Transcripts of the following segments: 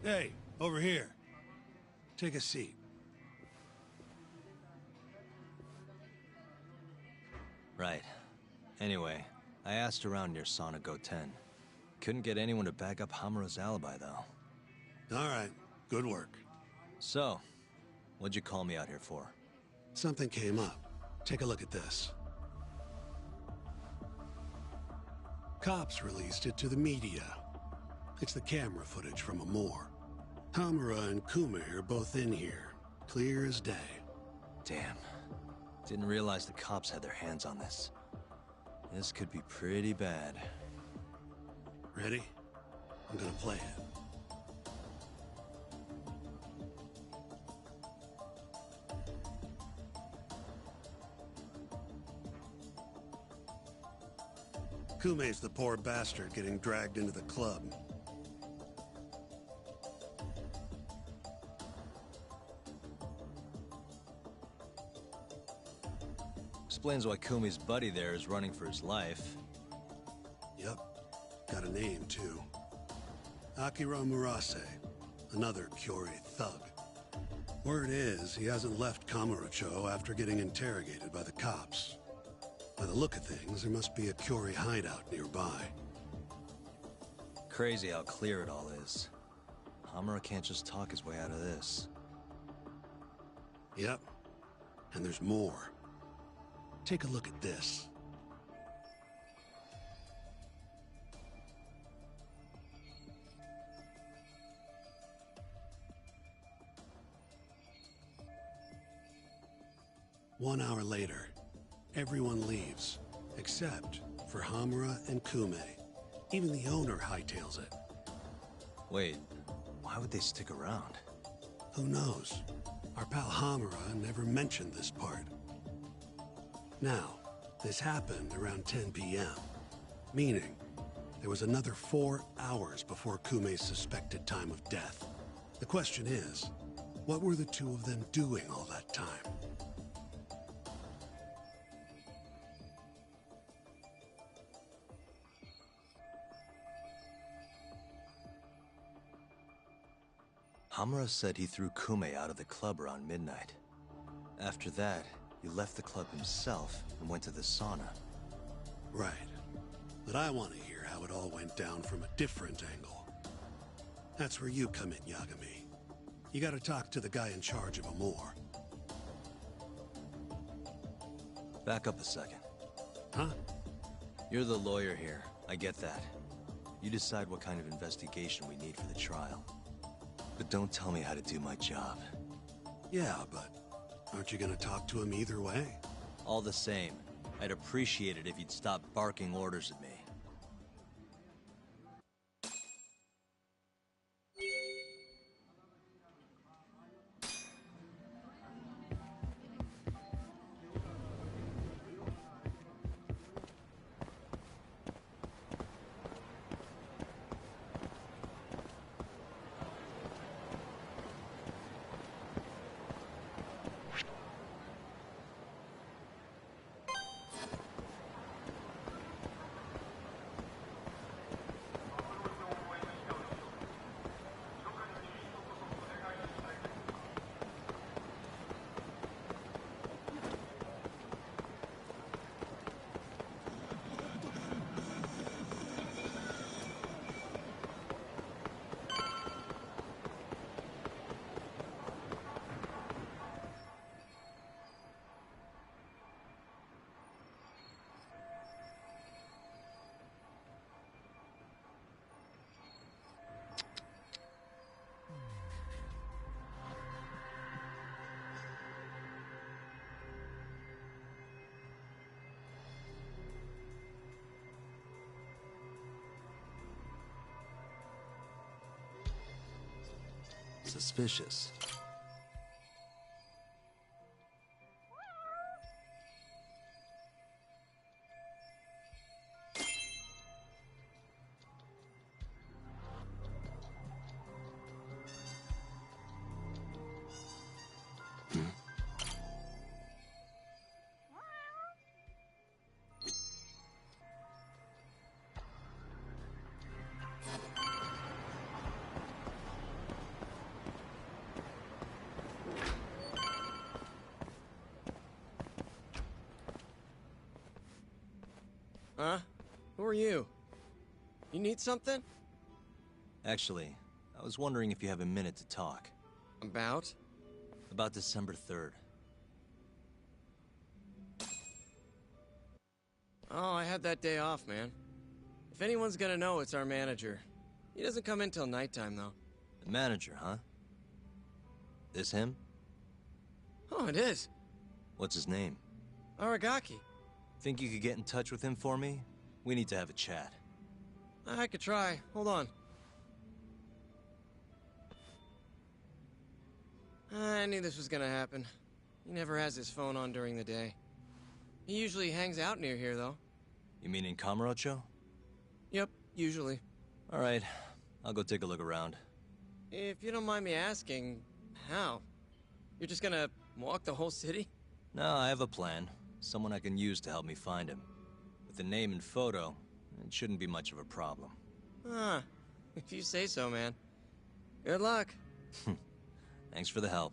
Hey, over here. Take a seat. Right. Anyway, I asked around near Sonic 10. Couldn't get anyone to back up Hamura's alibi, though. All right, good work. So, what'd you call me out here for? Something came up. Take a look at this. Cops released it to the media. It's the camera footage from Amor. Hamura and Kume are both in here, clear as day. Damn. Didn't realize the cops had their hands on this. This could be pretty bad. Ready? I'm gonna play it. Kume's the poor bastard getting dragged into the club. Explains why Kumi's buddy there is running for his life. Yep. Got a name, too. Akira Murase. Another Kyori thug. Word is, he hasn't left Kamurocho after getting interrogated by the cops. By the look of things, there must be a Kyori hideout nearby. Crazy how clear it all is. Hamura can't just talk his way out of this. Yep. And there's more. Take a look at this. One hour later, everyone leaves, except for Hamura and Kume. Even the owner hightails it. Wait, why would they stick around? Who knows? Our pal Hamura never mentioned this part. Now, this happened around 10 p.m., meaning there was another 4 hours before Kume's suspected time of death. The question is, what were the two of them doing all that time? Hamura said he threw Kume out of the club around midnight. After that, he left the club himself and went to the sauna. Right. But I want to hear how it all went down from a different angle. That's where you come in, Yagami. You gotta talk to the guy in charge of Amor. Back up a second. Huh? You're the lawyer here, I get that. You decide what kind of investigation we need for the trial. But don't tell me how to do my job. Yeah, but aren't you gonna talk to him either way? All the same, I'd appreciate it if you'd stop barking orders at me. Suspicious. Huh? Who are you? You need something? Actually, I was wondering if you have a minute to talk. About? About December 3rd. Oh, I had that day off, man. If anyone's gonna know, it's our manager. He doesn't come in till nighttime, though. The manager, huh? This him? Oh, it is. What's his name? Aragaki. Think you could get in touch with him for me? We need to have a chat. I could try. Hold on. I knew this was gonna happen. He never has his phone on during the day. He usually hangs out near here, though. You mean in Kamurocho? Yep, usually. Alright, I'll go take a look around. If you don't mind me asking, how? You're just gonna walk the whole city? No, I have a plan. Someone I can use to help me find him. With the name and photo, it shouldn't be much of a problem. Huh. If you say so, man. Good luck. Thanks for the help.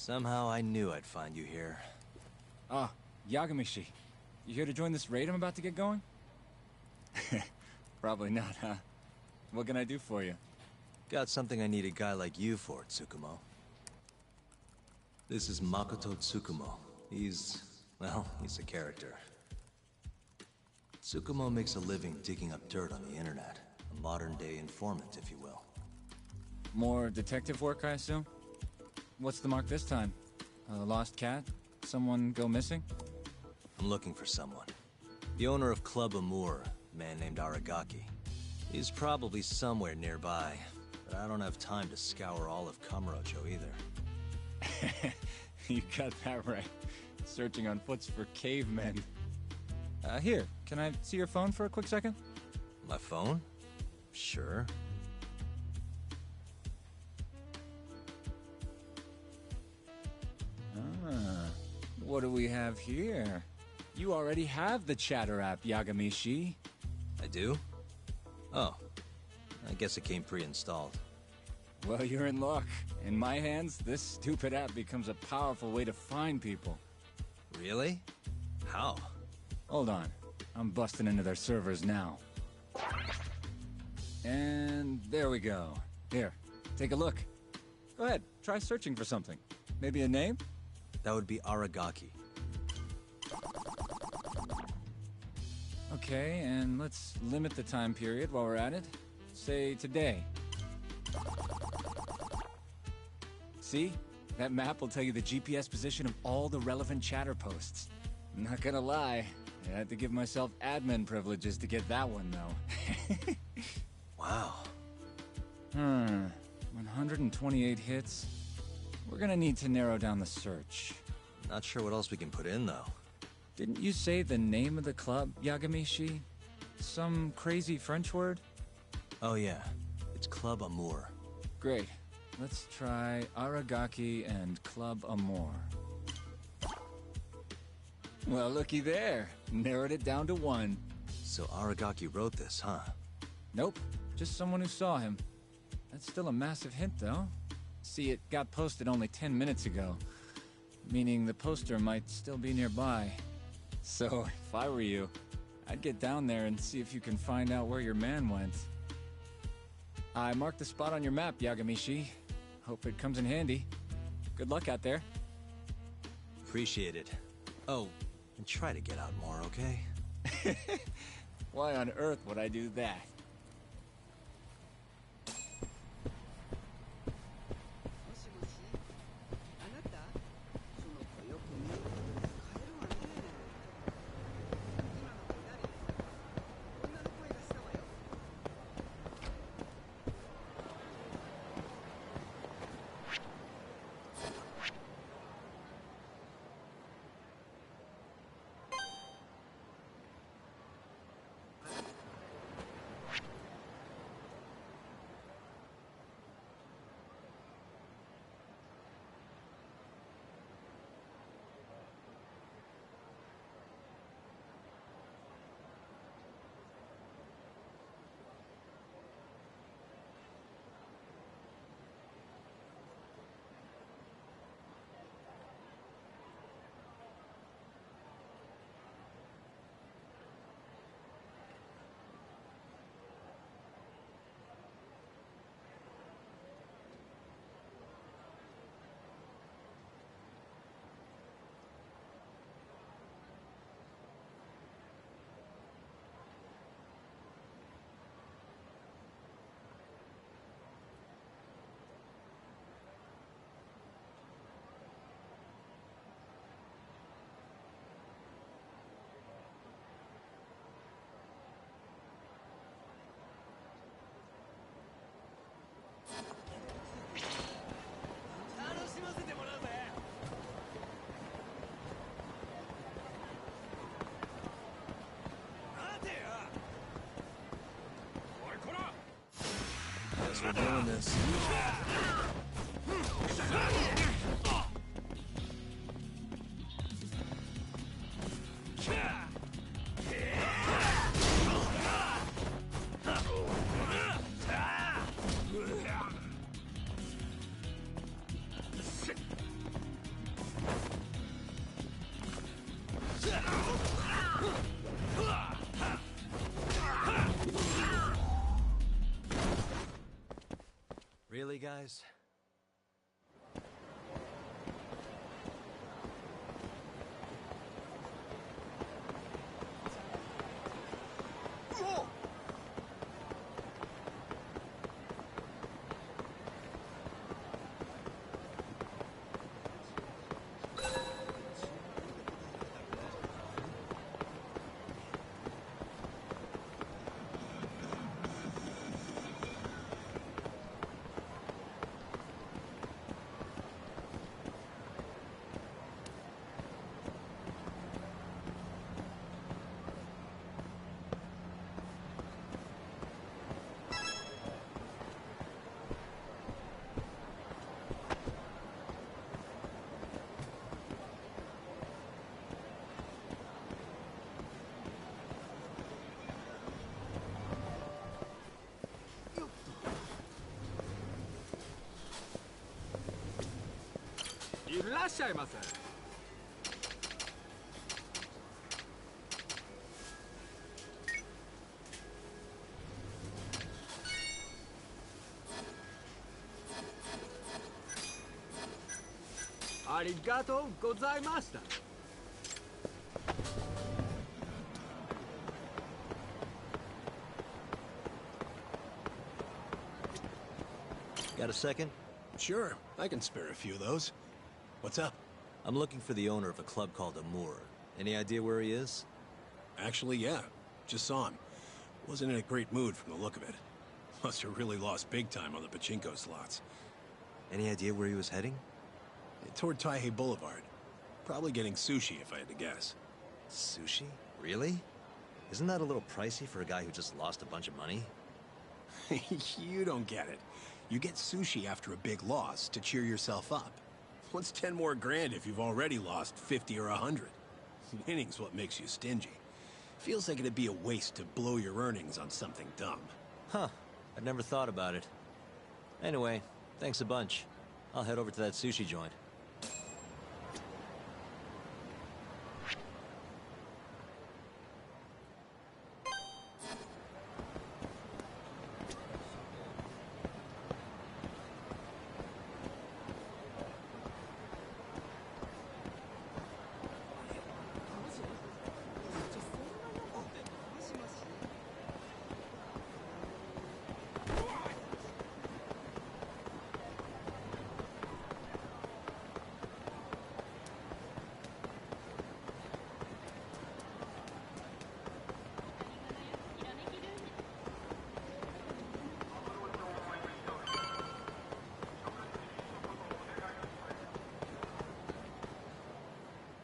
Somehow I knew I'd find you here. Ah, Yagamishi. You here to join this raid I'm about to get going? Probably not, huh? What can I do for you? Got something I need a guy like you for, Tsukumo. This is Makoto Tsukumo. He's a character. Tsukumo makes a living digging up dirt on the internet. A modern-day informant, if you will. More detective work, I assume? What's the mark this time? A lost cat? Someone go missing? I'm looking for someone. The owner of Club Amour, a man named Aragaki. He's probably somewhere nearby, but I don't have time to scour all of Kamurocho either. You got that right. Searching on foots for cavemen. Here, can I see your phone for a quick second? My phone? Sure. What do we have here? You already have the chatter app, Yagamishi. I do? Oh. I guess it came pre-installed. Well, you're in luck. In my hands, this stupid app becomes a powerful way to find people. Really? How? Hold on. I'm busting into their servers now. And there we go. Here, take a look. Go ahead, try searching for something. Maybe a name? That would be Aragaki. Okay, and let's limit the time period while we're at it. Say today. See? That map will tell you the GPS position of all the relevant chatter posts. Not gonna lie, I had to give myself admin privileges to get that one, though. Wow. 128 hits. We're gonna need to narrow down the search. Not sure what else we can put in, though. Didn't you say the name of the club, Yagamishi? Some crazy French word? Oh yeah, it's Club Amour. Great. Let's try Aragaki and Club Amour. Well, looky there. Narrowed it down to 1. So Aragaki wrote this, huh? Nope. Just someone who saw him. That's still a massive hint, though. See, it got posted only 10 minutes ago. Meaning the poster might still be nearby. So, if I were you, I'd get down there and see if you can find out where your man went. I marked the spot on your map, Yagamishi. Hope it comes in handy. Good luck out there. Appreciate it. Oh, and try to get out more, okay? Why on earth would I do that? Guess we're doing this. guys.いらっしゃいませ。ありがとうございました。Got a second? Sure, I can spare a few of those. What's up? I'm looking for the owner of a club called Amur. Any idea where he is? Actually, yeah. Just saw him. Wasn't in a great mood from the look of it. Must have really lost big time on the pachinko slots. Any idea where he was heading? Toward Taihei Boulevard. Probably getting sushi, if I had to guess. Sushi? Really? Isn't that a little pricey for a guy who just lost a bunch of money? You don't get it. You get sushi after a big loss to cheer yourself up. What's 10 more grand if you've already lost 50 or 100? Winning's what makes you stingy. Feels like it'd be a waste to blow your earnings on something dumb. Huh. I'd never thought about it. Anyway, thanks a bunch. I'll head over to that sushi joint.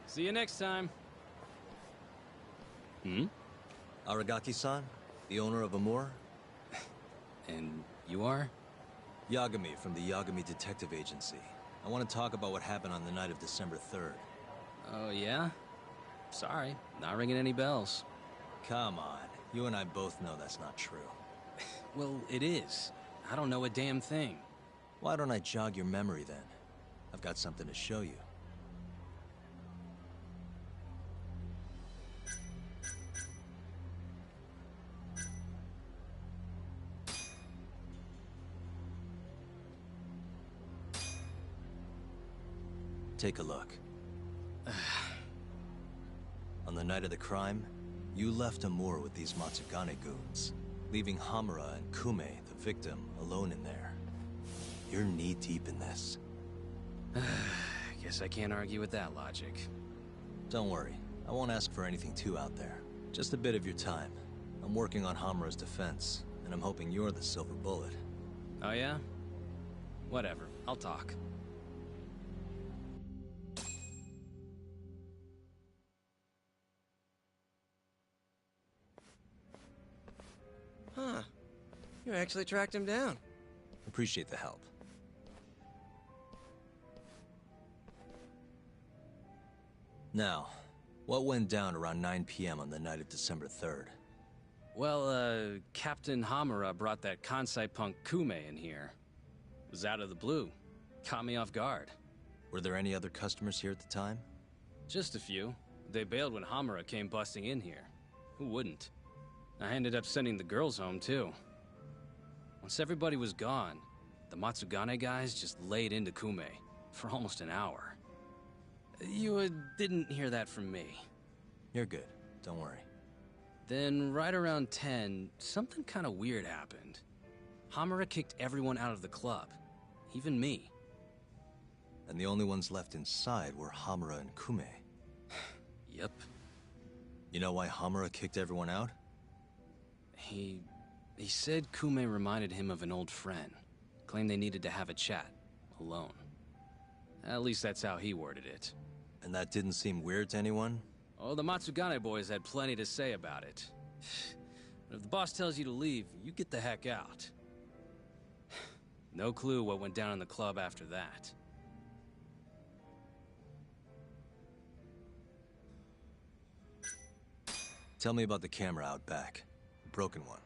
See you next time. Aragaki-san, the owner of Amur? And you are? Yagami from the Yagami Detective Agency. I want to talk about what happened on the night of December 3rd. Oh, yeah? Sorry, not ringing any bells. Come on, you and I both know that's not true. Well, it is. I don't know a damn thing. Why don't I jog your memory then? I've got something to show you. Take a look. On the night of the crime, you left Amur with these Matsugane goons, leaving Hamura and Kume, the victim, alone in there. You're knee-deep in this. Guess I can't argue with that logic. Don't worry, I won't ask for anything too out there. Just a bit of your time. I'm working on Hamura's defense, and I'm hoping you're the silver bullet. Oh, yeah? Whatever, I'll talk. Huh. You actually tracked him down. Appreciate the help. Now, what went down around 9 p.m. on the night of December 3rd? Well, Captain Hamura brought that Kansai punk Kume in here. It was out of the blue. Caught me off guard. Were there any other customers here at the time? Just a few. They bailed when Hamura came busting in here. Who wouldn't? I ended up sending the girls home, too. Once everybody was gone, the Matsugane guys just laid into Kume for almost an hour. You didn't hear that from me. You're good. Don't worry. Then, right around 10, something kind of weird happened. Hamura kicked everyone out of the club. Even me. And the only ones left inside were Hamura and Kume. Yep. You know why Hamura kicked everyone out? He said Kume reminded him of an old friend. Claimed they needed to have a chat. Alone. At least that's how he worded it. And that didn't seem weird to anyone? Oh, the Matsugane boys had plenty to say about it. But if the boss tells you to leave, you get the heck out. No clue what went down in the club after that. Tell me about the camera out back. The broken one.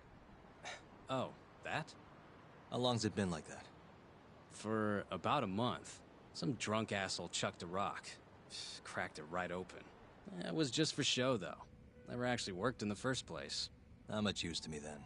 Oh, that? How long's it been like that? For about a month. Some drunk asshole chucked a rock. Cracked it right open. It was just for show, though. Never actually worked in the first place. Not much use to me then.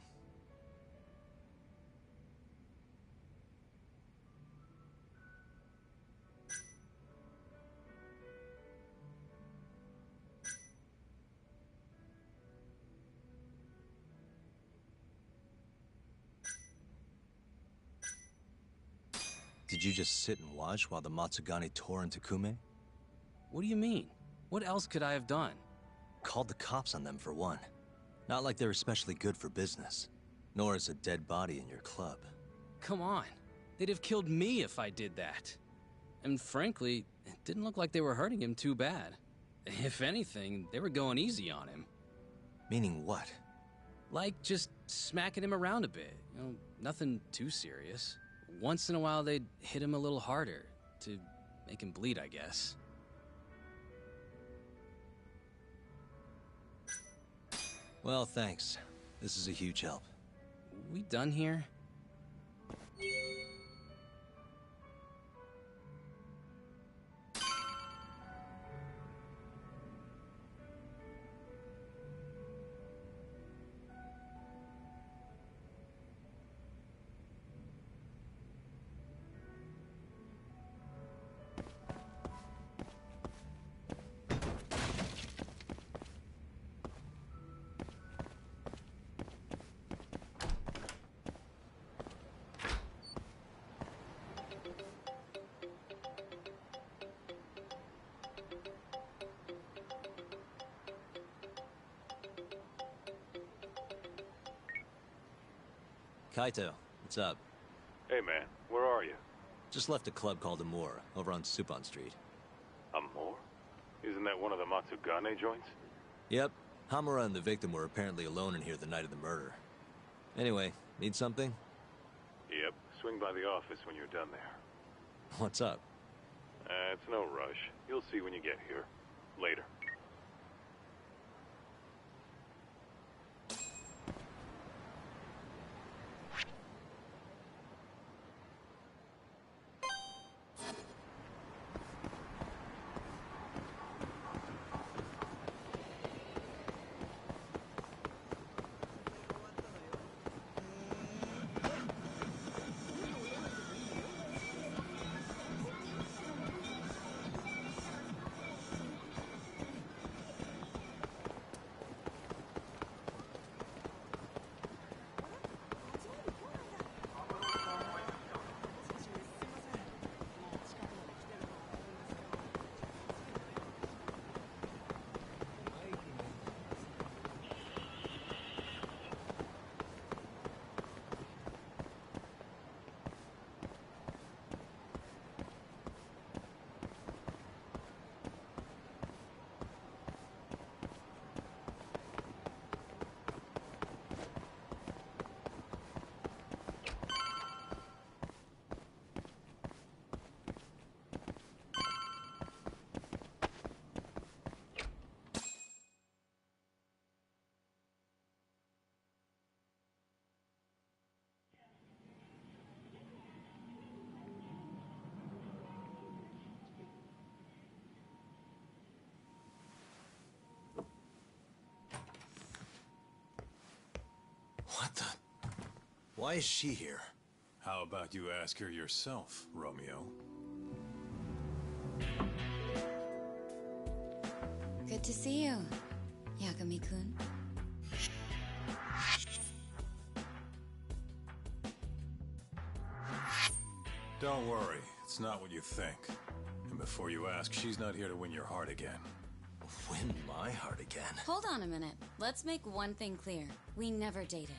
Did you just sit and watch while the Matsugane tore into Kume? What do you mean? What else could I have done? Called the cops on them for one. Not like they're especially good for business. Nor is a dead body in your club. Come on. They'd have killed me if I did that. And frankly, it didn't look like they were hurting him too bad. If anything, they were going easy on him. Meaning what? Like, just smacking him around a bit. You know, nothing too serious. Once in a while, they'd hit him a little harder. To make him bleed, I guess. Well, thanks. This is a huge help. We done here? Kaito, what's up? Hey man, where are you? Just left a club called Amur, over on Supon Street. Amor? Isn't that one of the Matsugane joints? Yep, Hamura and the victim were apparently alone in here the night of the murder. Anyway, need something? Yep, swing by the office when you're done there. What's up? It's no rush. You'll see when you get here. Later. What the? Why is she here? How about you ask her yourself, Romeo? Good to see you, Yagami-kun. Don't worry, it's not what you think. And before you ask, she's not here to win your heart again. Win my heart again? Hold on a minute. Let's make one thing clear. We never dated.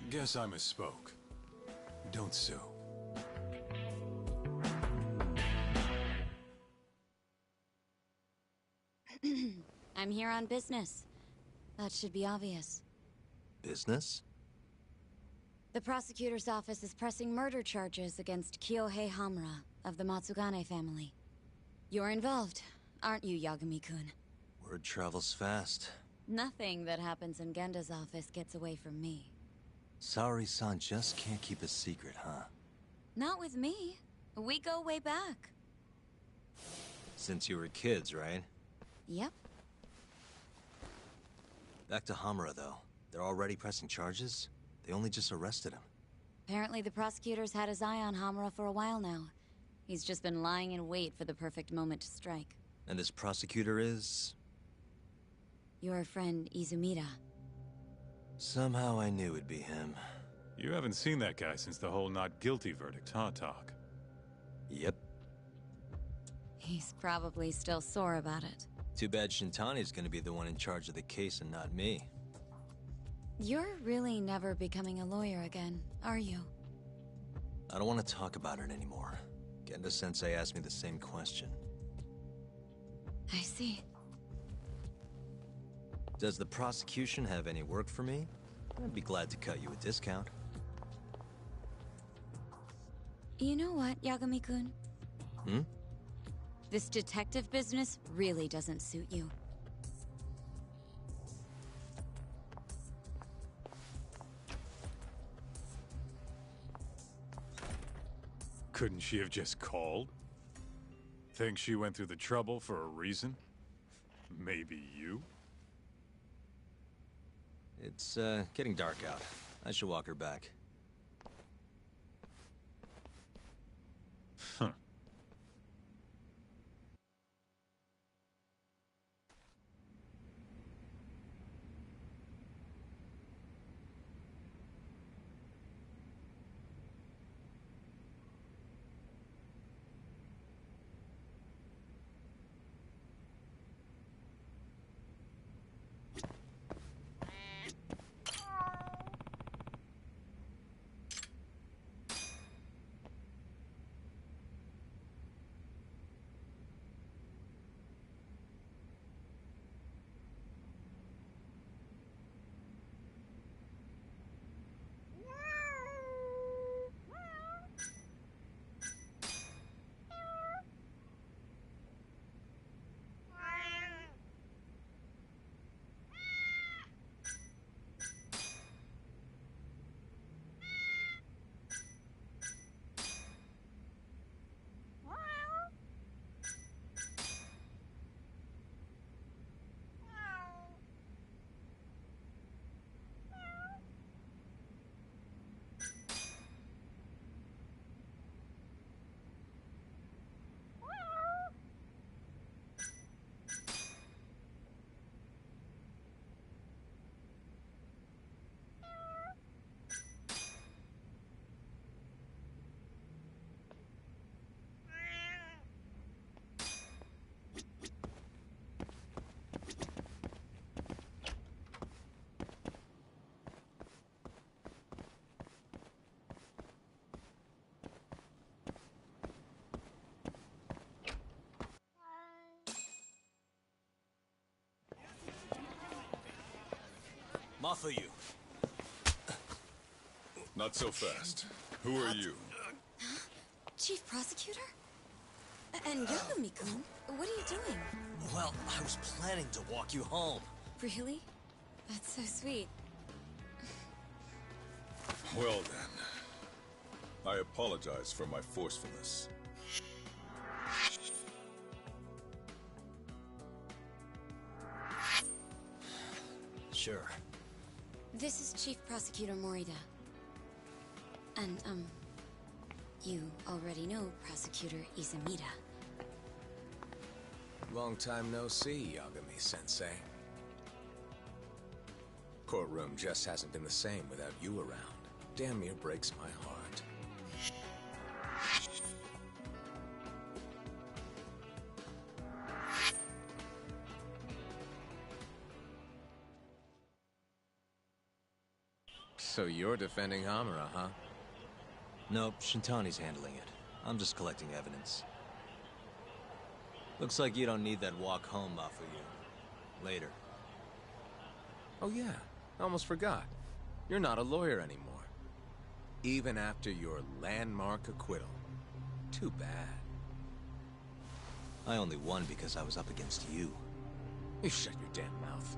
Guess I misspoke. Don't sue. I'm here on business. That should be obvious. Business? The prosecutor's office is pressing murder charges against Kyohei Hamura of the Matsugane family. You're involved, aren't you, Yagami-kun? Word travels fast. Nothing that happens in Genda's office gets away from me. Saori-san just can't keep a secret, huh? Not with me. We go way back. Since you were kids, right? Yep. Back to Hamura, though. They're already pressing charges? They only just arrested him. Apparently the prosecutor's had his eye on Hamura for a while now. He's just been lying in wait for the perfect moment to strike. And this prosecutor is... Your friend Izumida. Somehow I knew it'd be him. You haven't seen that guy since the whole not guilty verdict, huh, Talk? Yep. He's probably still sore about it. Too bad Shintani's gonna be the one in charge of the case and not me. You're really never becoming a lawyer again, are you? I don't want to talk about it anymore. Genda-sensei asked me the same question. I see. Does the prosecution have any work for me? I'd be glad to cut you a discount. You know what, Yagami-kun? Hmm? This detective business really doesn't suit you. Couldn't she have just called? Think she went through the trouble for a reason? Maybe you? It's, getting dark out. I should walk her back. Huh. Mafuyu. Not so fast. Who are you? Chief Prosecutor? And Yagami-kun, what are you doing? Well, I was planning to walk you home. Really? That's so sweet. Well then. I apologize for my forcefulness. Sure. This is Chief Prosecutor Morida. And, you already know Prosecutor Izumida. Long time no see, Yagami-sensei. Courtroom just hasn't been the same without you around. Damn near breaks my heart. So you're defending Hamura, huh? Nope, Shintani's handling it. I'm just collecting evidence. Looks like you don't need that walk home, Mafuyu. Later. Oh yeah, I almost forgot. You're not a lawyer anymore. Even after your landmark acquittal. Too bad. I only won because I was up against you. You shut your damn mouth.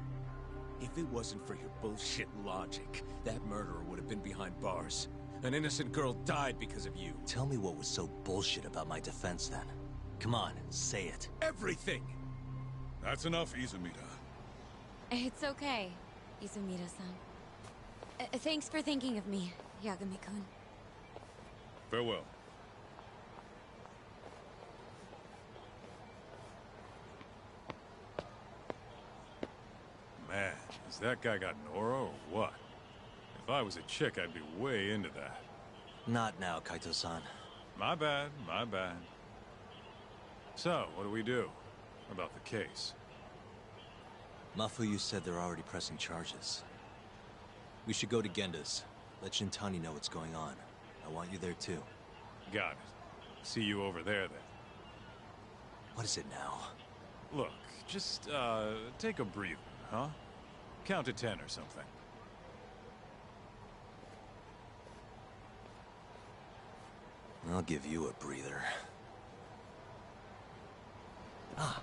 If it wasn't for your bullshit logic, that murderer would have been behind bars. An innocent girl died because of you. Tell me what was so bullshit about my defense then. Come on, say it. Everything! That's enough, Izumida. It's okay, Izumida-san. Thanks for thinking of me, Yagami-kun. Farewell. Man, has that guy got Nora or what? If I was a chick, I'd be way into that. Not now, Kaito-san. My bad, my bad. So, what do we do about the case? Mafuyu said they're already pressing charges. We should go to Genda's. Let Shintani know what's going on. I want you there too. Got it. See you over there then. What is it now? Look, just, take a breather, huh? Count to 10 or something. I'll give you a breather. Ah.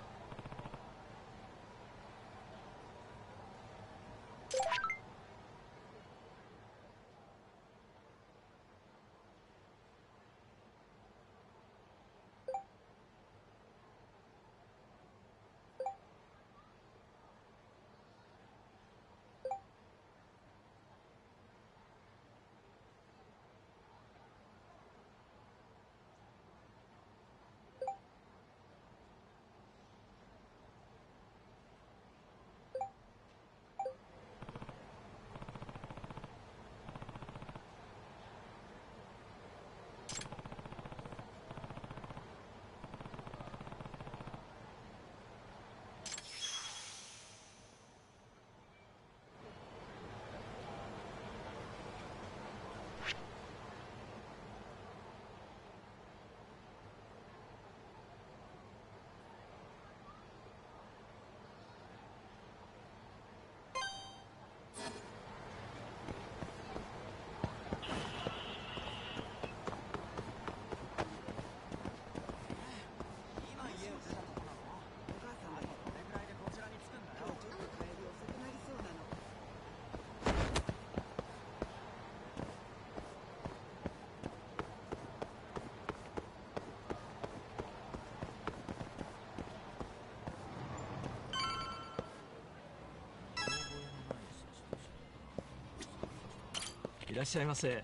いらっしゃいませ。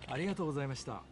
ありがとうございました。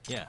Yeah.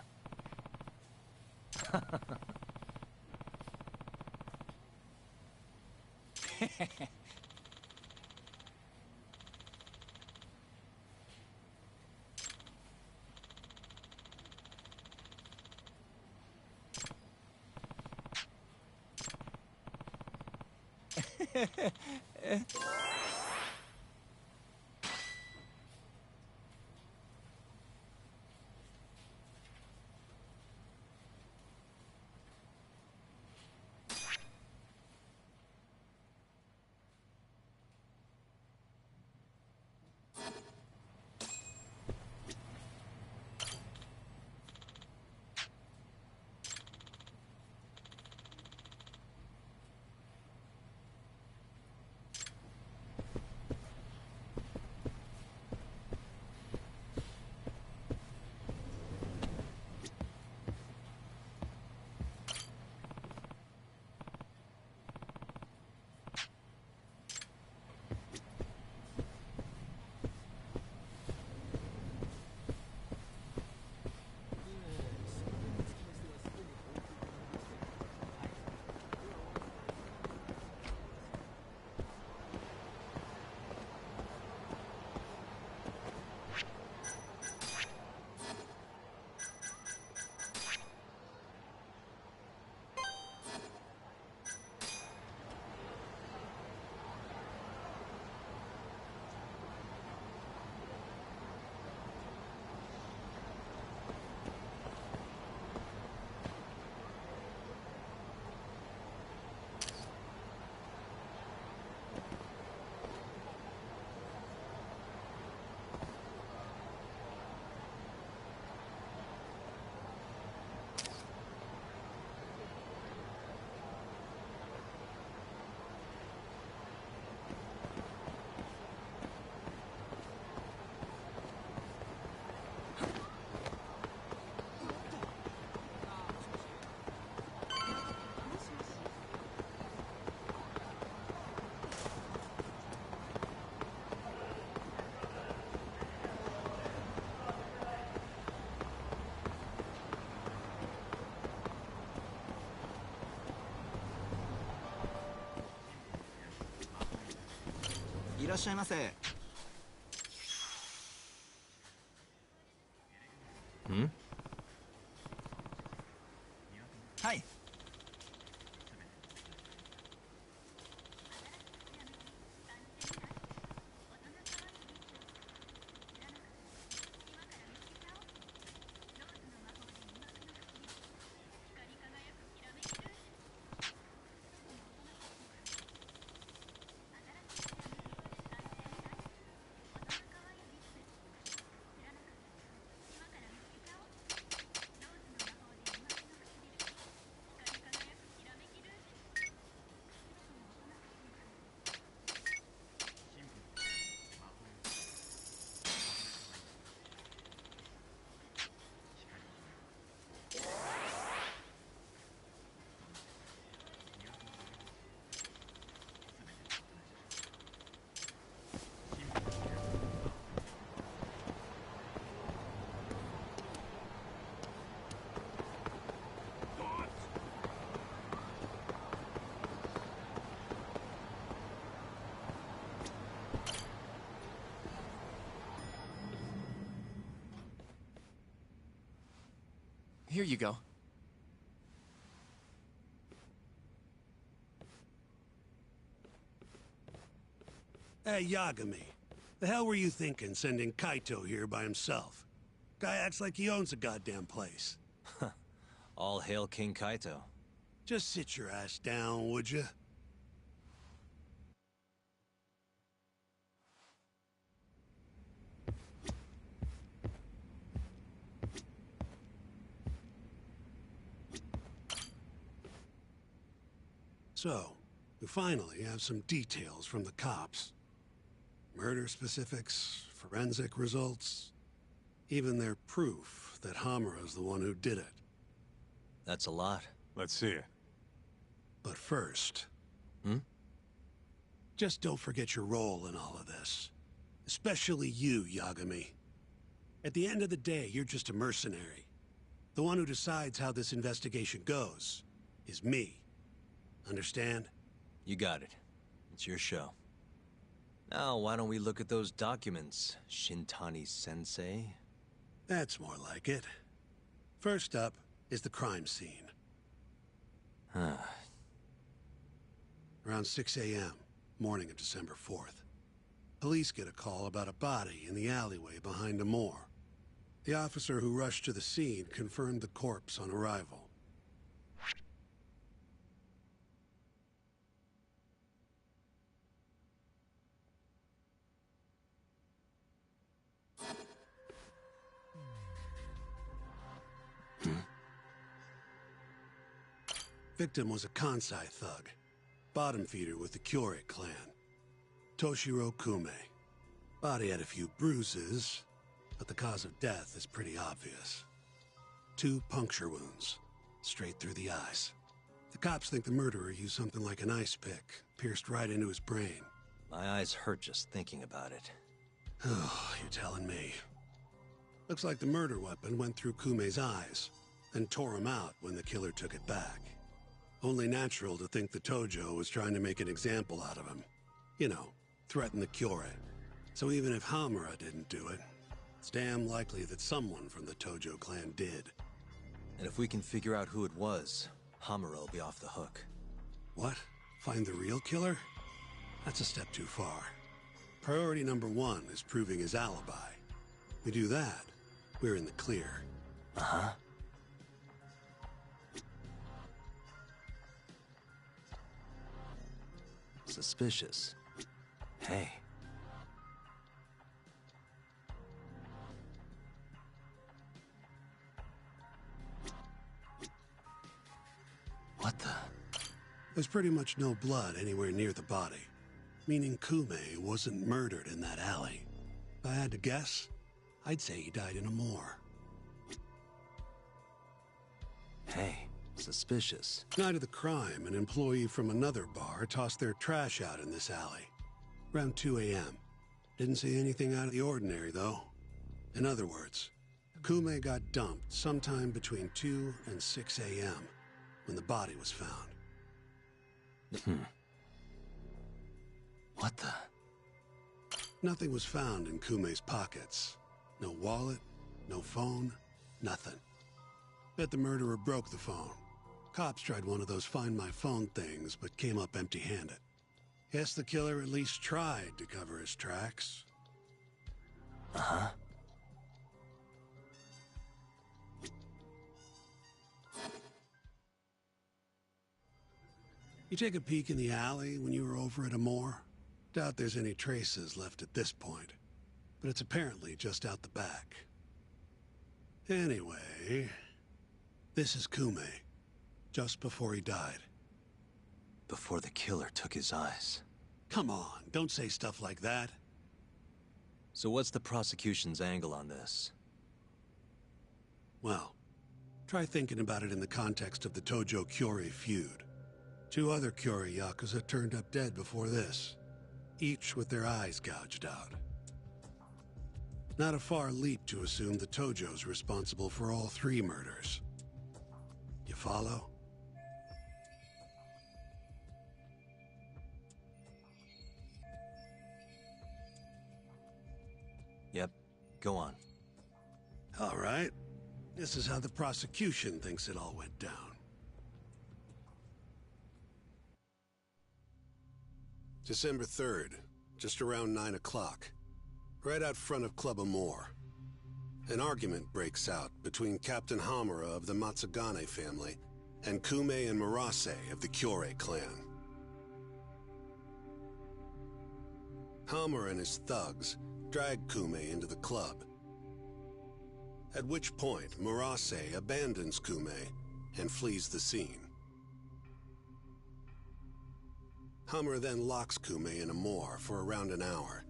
いらっしゃいませ。ん？はい。Here you go. Hey, Yagami. The hell were you thinking sending Kaito here by himself? Guy acts like he owns the goddamn place. All hail King Kaito. Just sit your ass down, would you? So, we finally have some details from the cops. Murder specifics, forensic results, even their proof that Hamura's the one who did it. That's a lot. Let's see it. But first... Hmm? Just don't forget your role in all of this. Especially you, Yagami. At the end of the day, you're just a mercenary. The one who decides how this investigation goes is me. Understand? You got it. It's your show. Now, why don't we look at those documents, Shintani-sensei? That's more like it. First up is the crime scene. Around 6 a.m., morning of December 4th. Police get a call about a body in the alleyway behind a moor. The officer who rushed to the scene confirmed the corpse on arrival. Victim was a Kansai thug, bottom feeder with the Kyorei clan. Toshiro Kume. Body had a few bruises, but the cause of death is pretty obvious. 2 puncture wounds, straight through the eyes. The cops think the murderer used something like an ice pick, pierced right into his brain. My eyes hurt just thinking about it. Oh, you're telling me. Looks like the murder weapon went through Kume's eyes, then tore him out when the killer took it back. Only natural to think the Tojo was trying to make an example out of him. You know, threaten the Kyorei. So even if Hamura didn't do it, it's damn likely that someone from the Tojo clan did. And if we can figure out who it was, Hamura will be off the hook. What? Find the real killer? That's a step too far. Priority number 1 is proving his alibi. We do that, we're in the clear. Uh-huh. Suspicious. Hey. What the? There's pretty much no blood anywhere near the body, meaning Kume wasn't murdered in that alley. If I had to guess, I'd say he died in a moor. Hey. Suspicious. Night of the crime, an employee from another bar tossed their trash out in this alley. Around 2 a.m. Didn't see anything out of the ordinary, though. In other words, Kume got dumped sometime between 2 and 6 a.m. when the body was found. What the? Nothing was found in Kume's pockets. No wallet, no phone, nothing. Bet the murderer broke the phone. Cops tried one of those Find My Phone things, but came up empty-handed. Guess the killer at least tried to cover his tracks. Uh-huh. You take a peek in the alley when you were over at Amore? Doubt there's any traces left at this point, but it's apparently just out the back. Anyway, this is Kume, just before he died. Before the killer took his eyes. Come on, don't say stuff like that. So what's the prosecution's angle on this? Well, try thinking about it in the context of the Tojo-Kyorei feud. 2 other Kyorei Yakuza turned up dead before this, each with their eyes gouged out. Not a far leap to assume the Tojo's responsible for all 3 murders. You follow? Yep, go on. All right. This is how the prosecution thinks it all went down. December 3rd, just around 9 o'clock, right out front of Club Amore. An argument breaks out between Captain Hamura of the Matsugane family and Kume and Murase of the Kyorei clan. Hamura and his thugs drag Kume into the club, at which point Murase abandons Kume and flees the scene. Hamura then locks Kume in a moor for around an hour,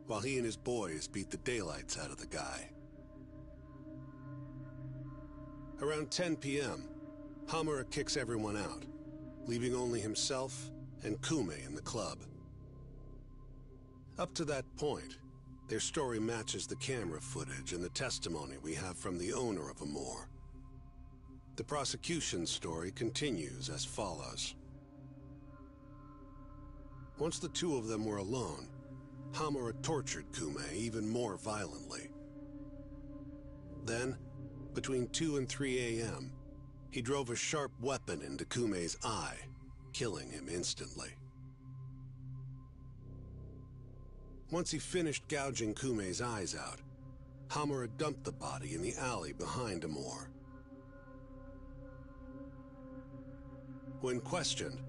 while he and his boys beat the daylights out of the guy. Around 10 p.m., Hamura kicks everyone out, leaving only himself and Kume in the club. Up to that point, their story matches the camera footage and the testimony we have from the owner of Amur. The prosecution's story continues as follows. Once the two of them were alone, Hamura tortured Kume even more violently. Then, between 2 and 3 a.m., he drove a sharp weapon into Kume's eye, killing him instantly. Once he finished gouging Kume's eyes out, Hamura dumped the body in the alley behind Amur. When questioned,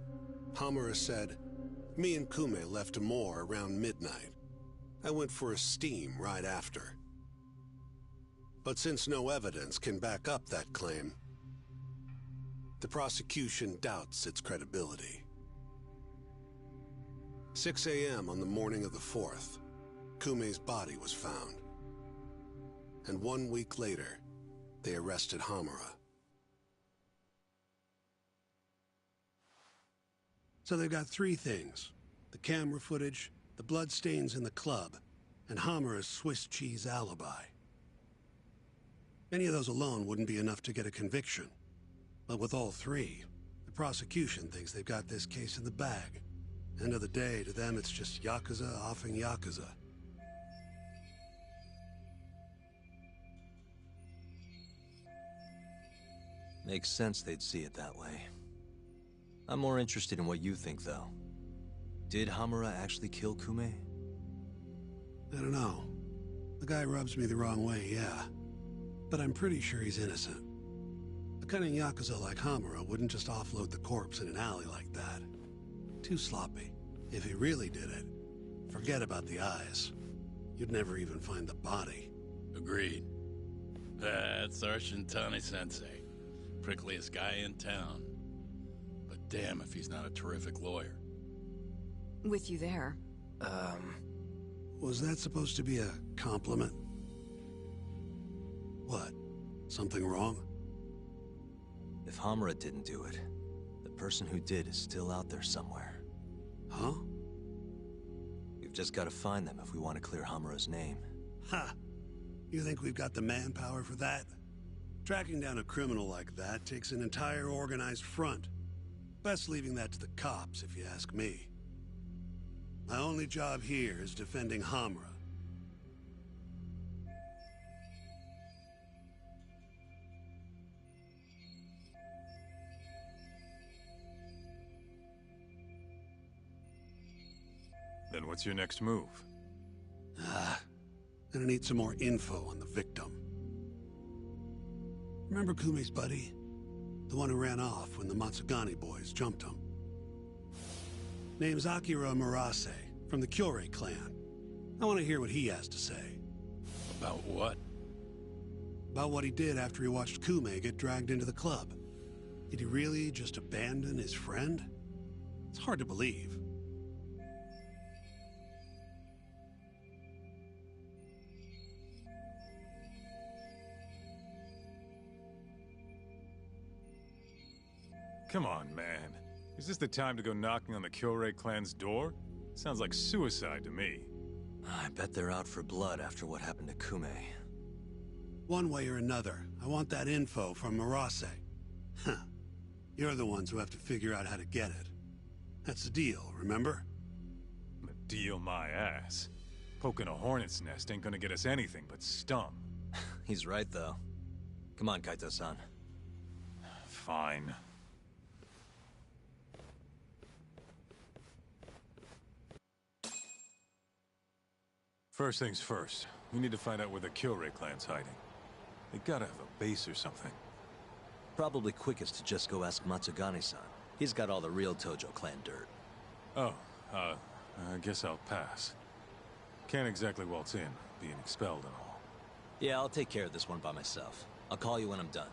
Hamura said, "Me and Kume left Amur around midnight. I went for a steam right after." But since no evidence can back up that claim, the prosecution doubts its credibility. 6 a.m. on the morning of the 4th, Kume's body was found. And 1 week later, they arrested Hamura. So they've got 3 things: the camera footage, the bloodstains in the club, and Hamura's Swiss cheese alibi. Any of those alone wouldn't be enough to get a conviction. But with all 3, the prosecution thinks they've got this case in the bag. End of the day, to them it's just Yakuza offing Yakuza. Makes sense they'd see it that way. I'm more interested in what you think, though. Did Hamura actually kill Kume? I don't know. The guy rubs me the wrong way, yeah. But I'm pretty sure he's innocent. A cunning Yakuza like Hamura wouldn't just offload the corpse in an alley like that. Too sloppy. If he really did it, forget about the eyes. You'd never even find the body. Agreed. That's our Shintani-sensei. Prickliest guy in town. But damn if he's not a terrific lawyer. With you there. Was that supposed to be a compliment? What? Something wrong? If Hamura didn't do it, the person who did is still out there somewhere. Huh? We've just got to find them if we want to clear Hamura's name. Ha! You think we've got the manpower for that? Tracking down a criminal like that takes an entire organized front. Best leaving that to the cops, if you ask me. My only job here is defending Hamura. Then what's your next move? Gonna need some more info on the victim. Remember Kume's buddy? The one who ran off when the Matsugane boys jumped him. Name's Akira Murase, from the Kyorei clan. I want to hear what he has to say. About what? About what he did after he watched Kume get dragged into the club. Did he really just abandon his friend? It's hard to believe. Come on, man. Is this the time to go knocking on the Kyorei clan's door? Sounds like suicide to me. I bet they're out for blood after what happened to Kume. One way or another, I want that info from Murase. Huh. You're the ones who have to figure out how to get it. That's the deal, remember? The deal my ass. Poking a hornet's nest ain't gonna get us anything but scum. He's right, though. Come on, Kaito-san. Fine. First things first, we need to find out where the Kyorei clan's hiding. They gotta have a base or something. Probably quickest to just go ask Matsugane-san. He's got all the real Tojo clan dirt. Oh, I guess I'll pass. Can't exactly waltz in, being expelled and all. Yeah, I'll take care of this one by myself. I'll call you when I'm done.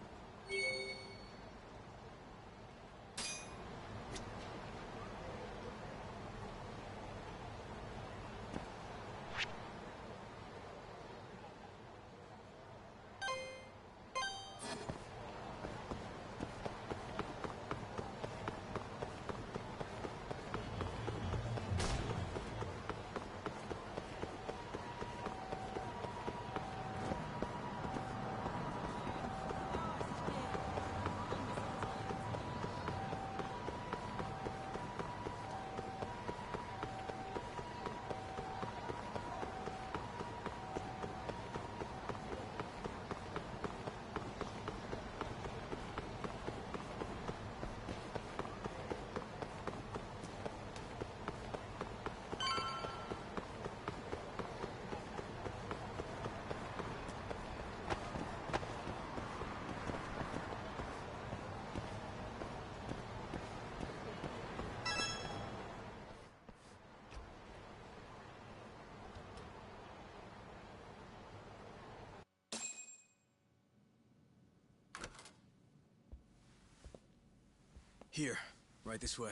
Here, right this way.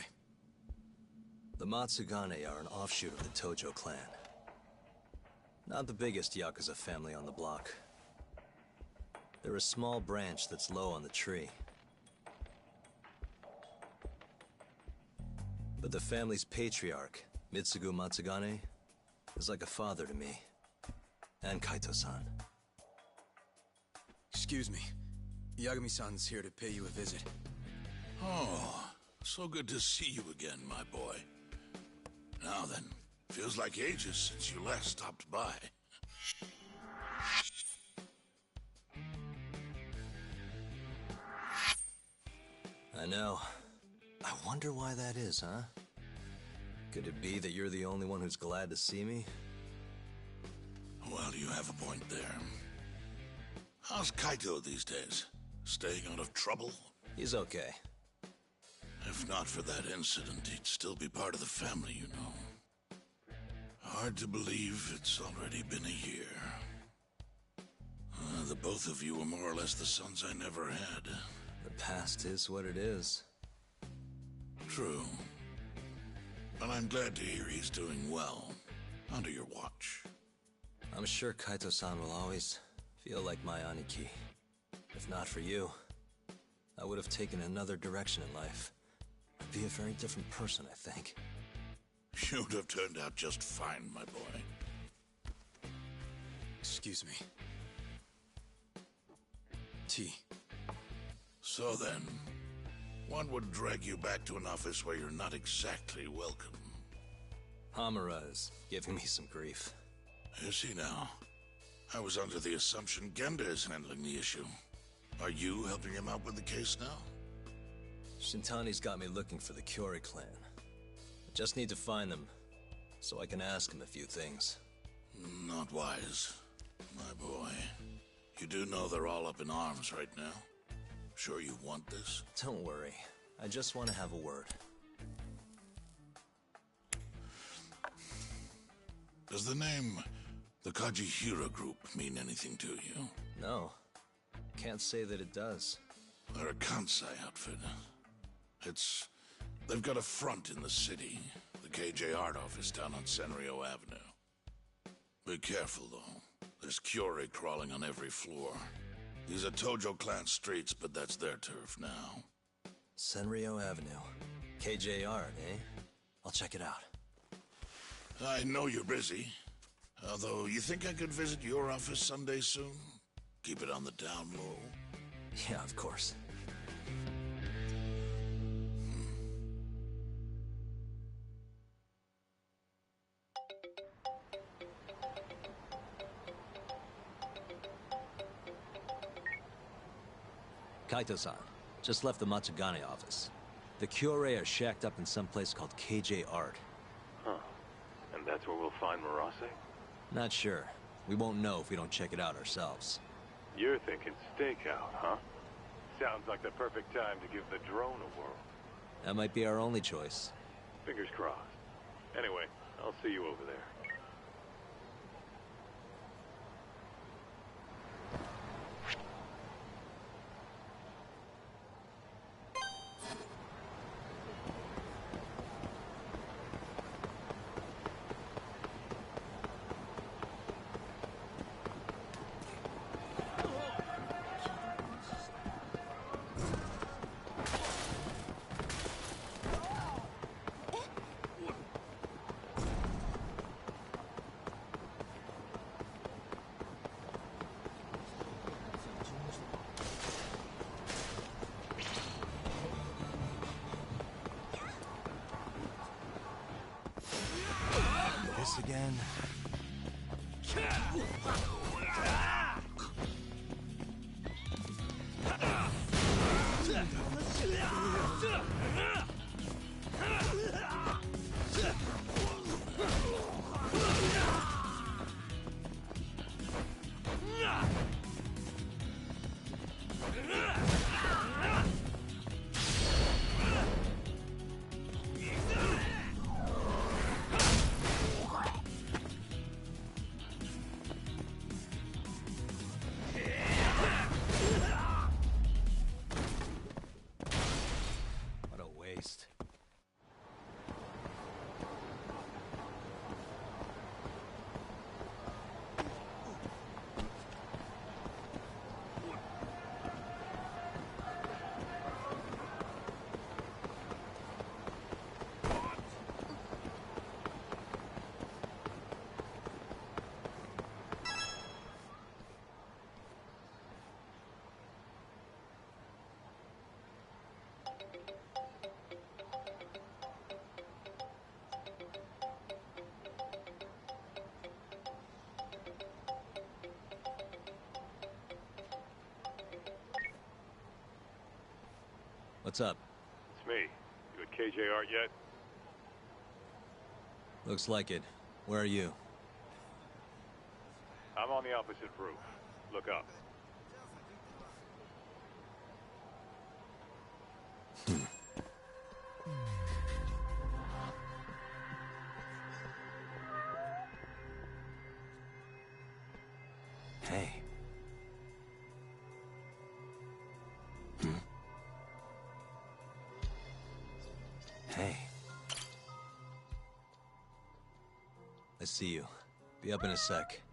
The Matsugane are an offshoot of the Tojo clan. Not the biggest Yakuza family on the block. They're a small branch that's low on the tree. But the family's patriarch, Mitsugu Matsugane, is like a father to me. And Kaito-san. Excuse me. Yagami-san's here to pay you a visit. Oh, so good to see you again, my boy. Now then, feels like ages since you last stopped by. I know. I wonder why that is, huh? Could it be that you're the only one who's glad to see me? Well, you have a point there. How's Kaito these days? Staying out of trouble? He's okay. If not for that incident, he'd still be part of the family, you know. Hard to believe it's already been a year. The both of you were more or less the sons I never had. The past is what it is. True. But I'm glad to hear he's doing well, under your watch. I'm sure Kaito-san will always feel like my Aniki. If not for you, I would have taken another direction in life. I'd be a very different person, I think. You'd have turned out just fine, my boy. Excuse me. Tea. So then, one would drag you back to an office where you're not exactly welcome. Hamura is giving me some grief. Is he now? I was under the assumption Genda is handling the issue. Are you helping him out with the case now? Shintani's got me looking for the Kyori clan. I just need to find them, so I can ask him a few things. Not wise, my boy. You do know they're all up in arms right now? Sure you want this? Don't worry. I just want to have a word. Does the name the Kajihira Group mean anything to you? No. Can't say that it does. They're a Kansai outfit. They've got a front in the city. The KJ Art office down on Senryo Avenue. Be careful, though. There's Kyori crawling on every floor. These are Tojo clan streets, but that's their turf now. Senryo Avenue. KJ Art, eh? I'll check it out. I know you're busy. Although, you think I could visit your office someday soon? Keep it on the down low. Yeah, of course. Kaito-san, just left the Matsugane office. The Kyori are shacked up in some place called KJ Art. Huh. And that's where we'll find Murase? Not sure. We won't know if we don't check it out ourselves. You're thinking stakeout, huh? Sounds like the perfect time to give the drone a whirl. That might be our only choice. Fingers crossed. Anyway, I'll see you over there. Again. waste. What's up? It's me. You at KJ Art yet? Looks like it. Where are you? I'm on the opposite roof. Look up. Hey. Hey. I see you. Be up in a sec.